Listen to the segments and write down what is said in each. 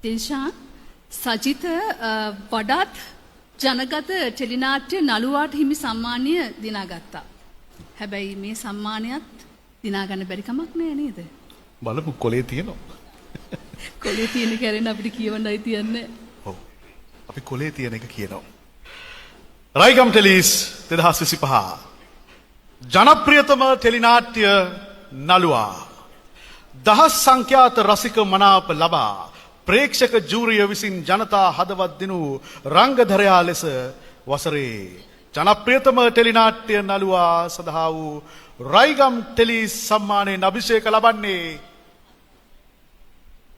දිල්ෂාන් සජිත වඩාත් ජනගත ටෙලිනාට්‍ය නළුවාට හිමි සම්මානය දිනාගත්තා. හැබැයි මේ සම්මානයත් දිනාගන්න බැරි කමක් නෑ නේද? බලමු කොලේ තියෙනවා. කොලේ තියෙන කැරෙන අපිට කියවන්නයි තියන්නේ. ඔව්. අපි කොලේ තියෙන එක කියනවා. රයිගම් ටෙලිස් 2025 ජනප්‍රියතම ටෙලිනාට්‍ය නළුවා දහස් සංඛ්‍යාත රසික මනාප ලබා ප්‍රේක්ෂක ජූරිය විසින් ජනතා හදවත් දිනු රංගධරයා ලෙස වසරේ ජනප්‍රියතම ටෙලිනාට්‍ය නළුවා සඳහා වූ රයිගම් ටෙලිස් සම්මානයෙන් අභිෂේක ලබන්නේ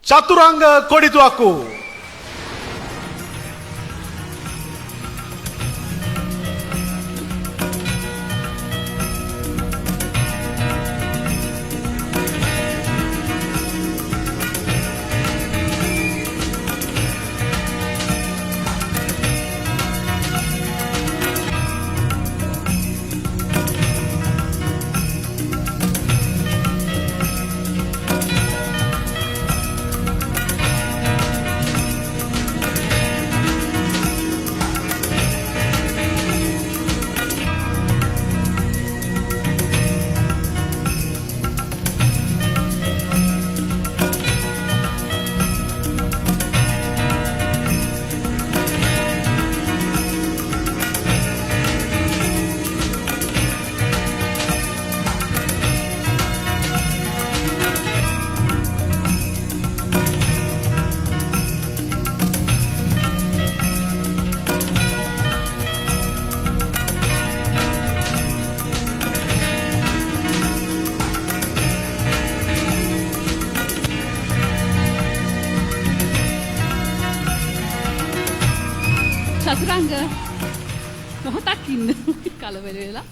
චතුරංග කොඩිතුවක්කු. චතුරංග මොහොතක් ඉන්න කලබල වෙලා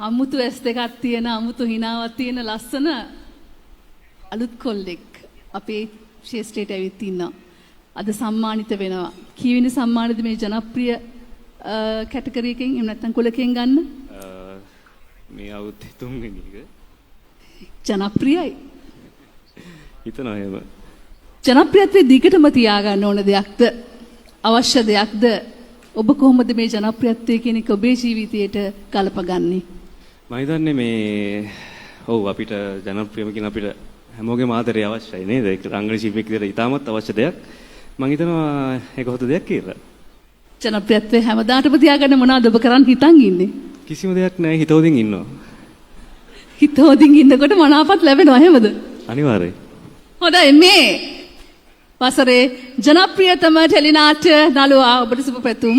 අමුතු ඇස් දෙකක් තියෙන අමුතු හිනාවක් තියෙන ලස්සන අලුත් කොල්ලෙක් අපේ ශේෂ්ත්‍රයට ඇවිත් ඉන්නවා. අද සම්මානිත වෙනවා. කීවෙනි සම්මානෙද මේ ජනප්‍රිය කැටගරි එකෙන් එහෙම නැත්නම් කුලකෙන් ගන්න? මේ අවුරුද්දේ තුන්වෙනි එක. ජනප්‍රියයි. හිතනවා එහෙම. ජනප්‍රියත්වයේ දිගටම තියාගන්න ඕන දෙයක්ද? අවශ්‍ය දෙයක්ද? ඔබ කොහොමද මේ ජනප්‍රියත්වය කියන එක ඔබේ ජීවිතයට ගලපගන්නේ? මම හිතන්නේ මේ ඔව් අපිට ජනප්‍රියම කියන අපිට හැමෝගෙම ආදරය අවශ්‍යයි නේද? ඒක රංගන ශිල්පියෙක් විදිහට ඉතාමත් අවශ්‍ය දෙයක්. මම හිතනවා ඒක හොඳ දෙයක් කියලා. ජනප්‍රියත්වය හැමදාටම තියාගන්න මොනවද ඔබ කරන් හිතන් ඉන්නේ? කිසිම දෙයක් නැහැ හිතෝදින් ඉන්නවා. හිතෝදින් ඉන්නකොට මනාපත් ලැබෙනවා එහෙමද? අනිවාර්යයෙන්. හොඳයි මේ වසරේ ජනප්‍රියතම ටෙලිනාට්‍ය නළුවා ඔබට සුබ පැතුම්.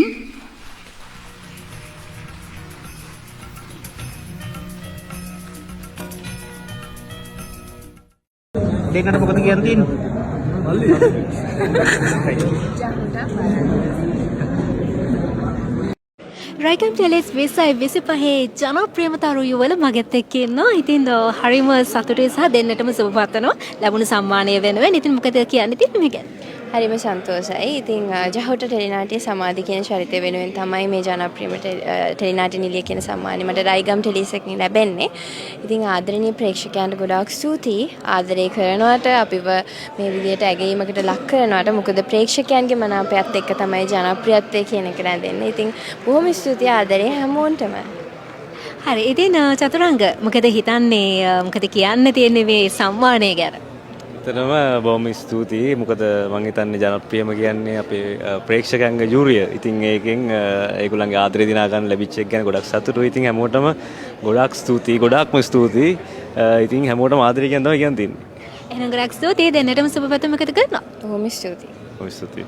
දෙකට මොකද කියන්න තියෙන්නේ? රයිගම් ටෙලිස් 2025 ජනප්‍රියම තරු යුවල මගෙත් එක්ක ඉන්නවා. ඉතින් හරිම සතුටුයි සහ දෙන්නටම සුබ පතනවා ලැබුණු සම්මානය වෙනුවෙන්. ඉතින් මොකද කියන්න තියෙන්නේ මේක? හරිම සන්තෝෂයි. ඉතින් ජහුට ටෙලිනාට්‍ය සමාධි කියන චරිතය වෙනුවෙන් තමයි මේ ජනප්‍රියම ටෙලිනාට්‍ය නිලිය කියන සම්මානය මට රයිගම් ටෙලිස් එකකින් ලැබෙන්නේ. ඉතින් ආදරණීය ප්‍රේක්ෂකයන්ට ගොඩාක් ස්තුතියි. ආදරය කරනවට අපිව මේ විදිහට ඇගීමකට ලක් කරනවට. මොකද ප්‍රේක්ෂකයන්ගේ මනාපයත් එක්ක තමයි ජනප්‍රියත්වය කියන එක රැඳෙන්නේ. ඉතින් බොහොම ස්තුතියි ආදරේ හැමෝන්ටම. හරි. ඉතින් චතුරංග මොකද හිතන්නේ මොකද කියන්න තියෙන්නේ මේ සම්මානය ගැන? ඇත්තටම බොහොම ස්තුතියි. මොකද මම හිතන්නේ ජනප්‍රියම කියන්නේ අපේ ප්‍රේක්ෂකයන්ගේ ජූරිය. ඉතින් ඒකෙන් ඒගොල්ලන්ගේ ආදරය දිනා ගන්න ලැබිච්ච එක ගැන ගොඩක් සතුටුයි. ඉතින් හැමෝටම ගොඩක් ස්තුතියි. ගොඩක්ම ස්තුතියි. ඉතින් හැමෝටම ආදරය කියන තමයි කියන්න තියෙන්නේ. එහෙනම් ගොඩක් ස්තුතියි. දෙන්නටම සුබ පැතුම් එකතු කරනවා. බොහොම ස්තුතියි. බොහොම ස්තුතියි.